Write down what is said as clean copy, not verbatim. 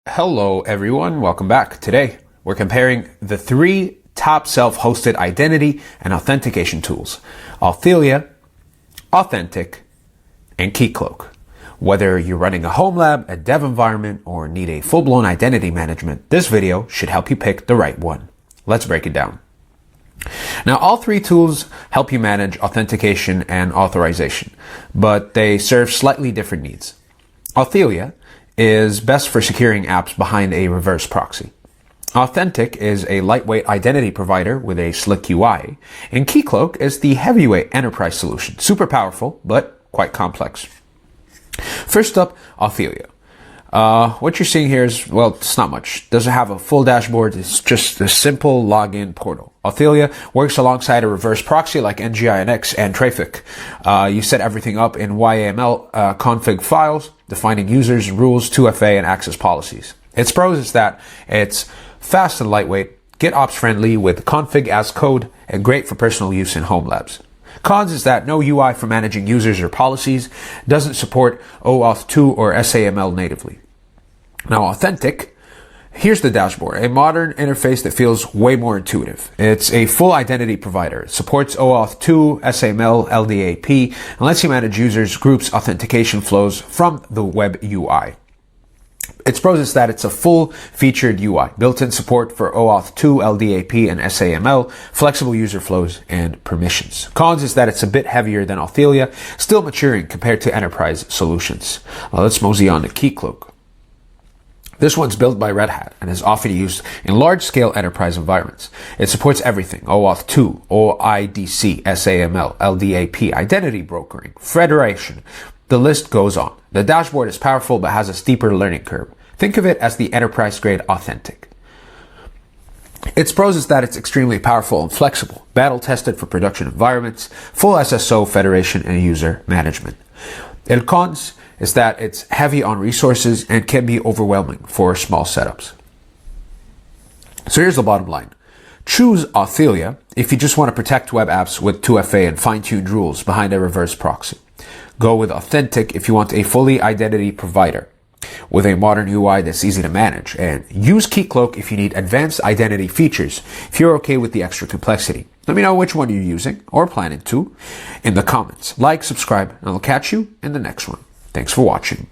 Hello everyone, welcome back. Today we're comparing the three top self-hosted identity and authentication tools: Authelia, Authentik, and Keycloak. Whether you're running a home lab, a dev environment, or need a full-blown identity management, this video should help you pick the right one. Let's break it down. Now, all three tools help you manage authentication and authorization, but they serve slightly different needs. Authelia is best for securing apps behind a reverse proxy. Authentik is a lightweight identity provider with a slick UI, and Keycloak is the heavyweight enterprise solution, super powerful, but quite complex. First up, Authelia. What you're seeing here is, well, it's not much. Doesn't have a full dashboard. It's just a simple login portal. Authelia works alongside a reverse proxy like NGINX and Traffic. You set everything up in YAML config files, defining users, rules, 2FA, and access policies. Its pros is that it's fast and lightweight, GitOps friendly with config as code, and great for personal use in home labs. Cons is that no UI for managing users or policies, doesn't support OAuth 2 or SAML natively. Now, Authentik, here's the dashboard, a modern interface that feels way more intuitive. It's a full identity provider. It supports OAuth 2, SAML, LDAP, and lets you manage users, groups, authentication flows from the web UI. Its pros is that it's a full-featured UI, built-in support for OAuth 2, LDAP, and SAML, flexible user flows, and permissions. Cons is that it's a bit heavier than Authelia, still maturing compared to enterprise solutions. Let's mosey on to Keycloak. This one's built by Red Hat and is often used in large-scale enterprise environments. It supports everything: OAuth 2, OIDC, SAML, LDAP, identity brokering, federation. The list goes on. The dashboard is powerful but has a steeper learning curve. Think of it as the enterprise-grade Authentik. Its pros is that it's extremely powerful and flexible, battle-tested for production environments, full SSO, federation, and user management. Its cons is that it's heavy on resources and can be overwhelming for small setups. So here's the bottom line. Choose Authelia if you just want to protect web apps with 2FA and fine-tuned rules behind a reverse proxy. Go with Authentik if you want a fully identity provider with a modern UI that's easy to manage. And use Keycloak if you need advanced identity features, if you're okay with the extra complexity. Let me know which one you're using or planning to in the comments. Like, subscribe, and I'll catch you in the next one. Thanks for watching.